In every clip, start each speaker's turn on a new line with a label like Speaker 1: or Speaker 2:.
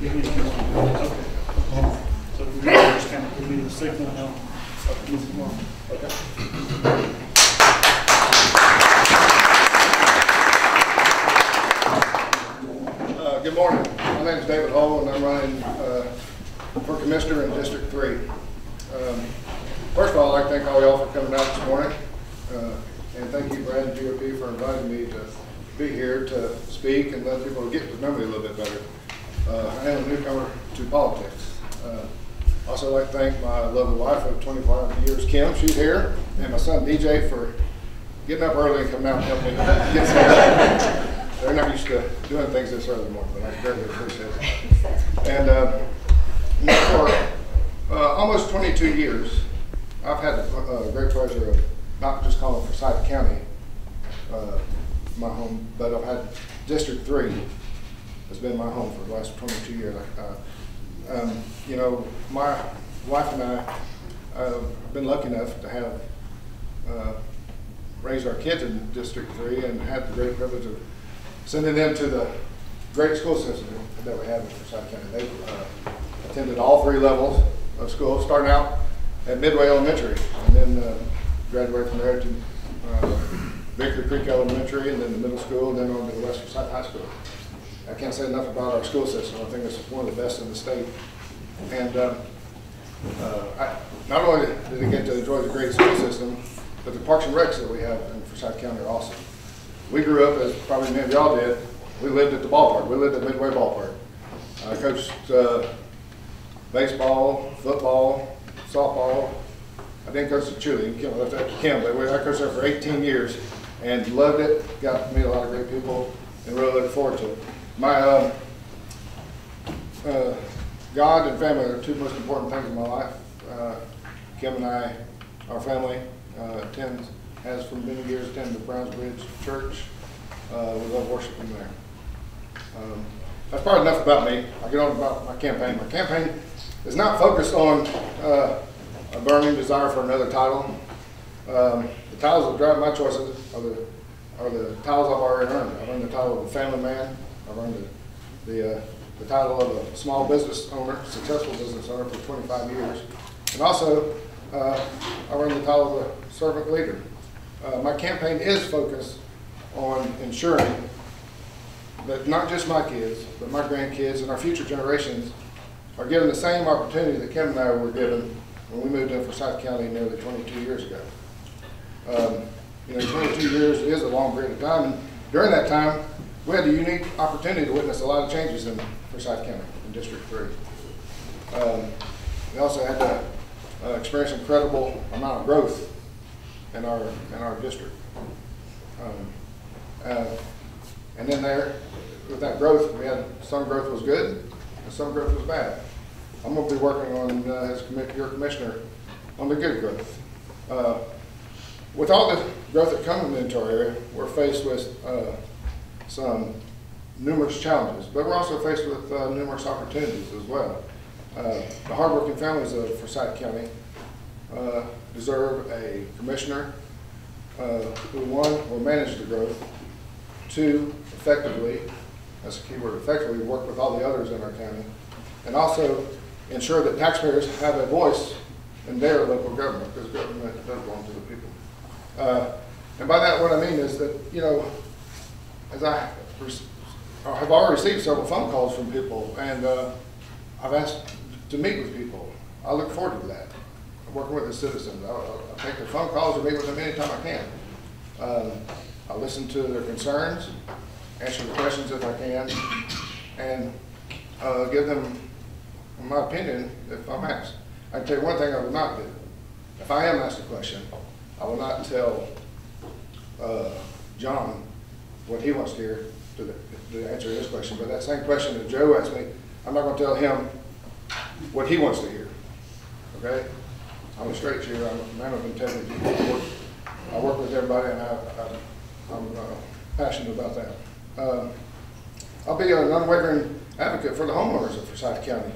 Speaker 1: give me the okay. So we just kind of give me the signal now. Okay.
Speaker 2: Good morning. My name is David Hull, and I'm running for Commissioner in District 3. First of all, I'd like to thank all y'all for coming out this morning. And thank you, Brad and GOP, for inviting me to be here to speak and let people get to know me a little bit better. I am a newcomer to politics. Also, I'd like to thank my lovely wife of 25 years, Kim, she's here, and my son, DJ, for getting up early and coming out and helping me get started. They're not used to doing things this early in the morning, but I very much appreciate it. And for almost 22 years, I've had the great pleasure of not just calling Forsyth County my home, but I've had District 3 has been my home for the last 22 years. You know, my wife and I have been lucky enough to have raised our kids in District 3 and had the great privilege of sending them to the great school system that we have in Forsyth County. They attended all 3 levels of school, starting out at Midway Elementary, and then graduated from there to Victory Creek Elementary, and then the middle school, and then on to the West Forsyth High School. I can't say enough about our school system. I think it's one of the best in the state. And not only did I get to enjoy the great school system, but the parks and recs that we have in Forsyth County are awesome. We grew up, as probably many of y'all did, we lived at the ballpark. We lived at Midway Ballpark. I coached baseball, football, softball. I didn't coach the cheerleading, Kim left that to Kim, but I coached there for 18 years and loved it, got to meet a lot of great people, and really look forward to it. My God and family are the 2 most important things in my life. Kim and I, our family, has for many years attended the Brownsbridge Church. We love worshiping there. That's probably enough about me. I'll get on about my campaign. My campaign is not focused on a burning desire for another title. The titles that drive my choices are the titles I've already earned. I've earned the title of a family man. I've earned the title of a small business owner, successful business owner for 25 years. And also, I've earned the title of a servant leader. My campaign is focused on ensuring that not just my kids, but my grandkids and our future generations are given the same opportunity that Kim and I were given when we moved in Forsyth County nearly 22 years ago. You know, 22 years is a long period of time, and during that time, we had the unique opportunity to witness a lot of changes in Forsyth County, in District 3. We also had to experience an incredible amount of growth in our district. And then there, with that growth, we had some growth was good and some growth was bad. I'm going to be working on, as your commissioner, on the good growth. With all the growth that comes into our area, we're faced with some numerous challenges, but we're also faced with numerous opportunities as well. The hardworking families of Forsyth County deserve a commissioner who, 1, will manage the growth, 2, effectively, that's the key word, effectively work with all the others in our county, and also ensure that taxpayers have a voice in their local government, because government does belong to the people. And by that, what I mean is that, you know, as I have already received several phone calls from people, and I've asked to meet with people. I look forward to that. I'm working with the citizens. I'll take their phone calls and meet with them anytime I can. I'll listen to their concerns, answer the questions if I can, and give them my opinion if I'm asked. I can tell you one thing I will not do. If I am asked a question, I will not tell John what he wants to hear to answer his question. But that same question that Joe asked me, I'm not going to tell him what he wants to hear. Okay? I'm a straight shooter. I'm a man of integrity. I work with everybody, and I'm passionate about that. I'll be an unwavering advocate for the homeowners of Forsyth County.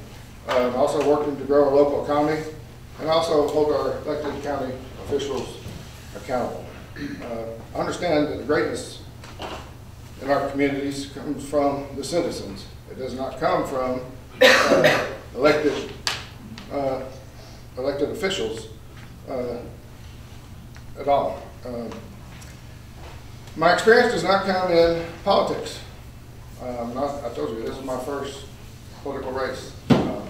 Speaker 2: Also working to grow our local economy, and also hold our elected county officials accountable. I understand that the greatness in our communities comes from the citizens, It does not come from elected officials at all. My experience does not come in politics. I told you, this is my first political race. I'm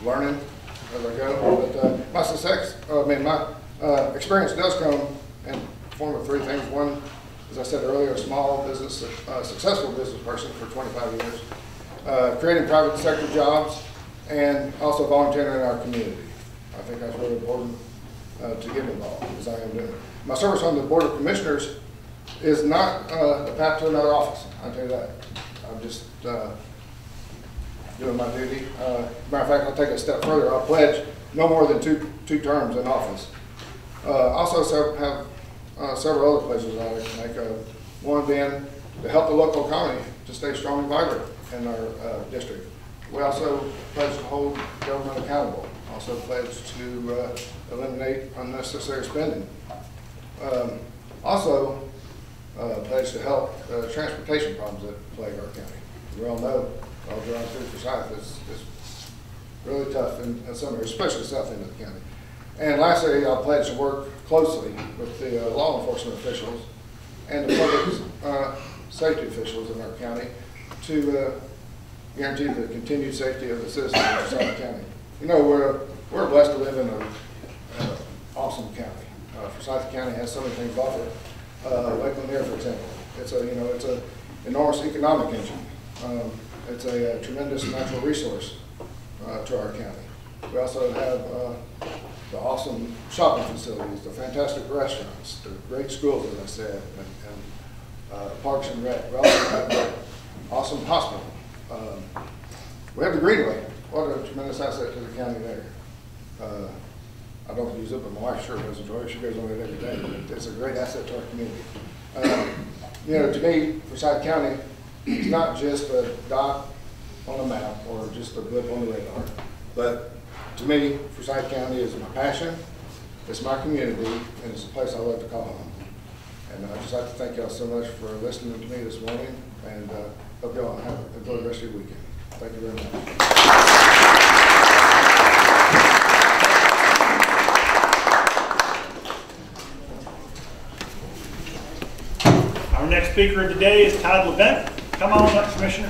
Speaker 2: learning as I go, but my success, my experience does come in the form of three things. One, as I said earlier, a small business, successful business person for 25 years, creating private sector jobs, and also volunteering in our community. I think that's really important to get involved, as I am doing. My service on the Board of Commissioners is not the path to another office, I'll tell you that. I'm just doing my duty. Matter of fact, I'll take it a step further. I'll pledge no more than two terms in office. Also have several other pledges I like to make. One being to help the local economy to stay strong and vibrant in our district. We also pledge to hold government accountable. Also pledge to eliminate unnecessary spending. Also pledge to help transportation problems that plague our county. We all know, all driving through Forsyth is really tough in some areas, especially south end of the county. And lastly, I'll pledge to work closely with the law enforcement officials and the public safety officials in our county to guarantee the continued safety of the citizens of Forsyth County. You know, we're blessed to live in an awesome county. Forsyth County has so many things to offer. Lakeland here, for example, it's an enormous economic engine. It's a tremendous natural resource to our county. We also have the awesome shopping facilities, the fantastic restaurants, the great schools, as I said, and parks and rec. We also have the awesome hospital. We have the Greenway. What a tremendous asset to the county there. I don't use it, but my wife sure does enjoy it. She goes on it every day. But it's a great asset to our community. You know, to me, Forsyth County is not just a dot on a map or just a blip on the radar, but to me, Forsyth County is my passion, it's my community, and it's a place I love to call home. And I'd just like to thank y'all so much for listening to me this morning, and hope y'all enjoy the rest of your weekend. Thank you very much.
Speaker 1: Our next speaker of the day is Todd Levent. Come on up, Commissioner.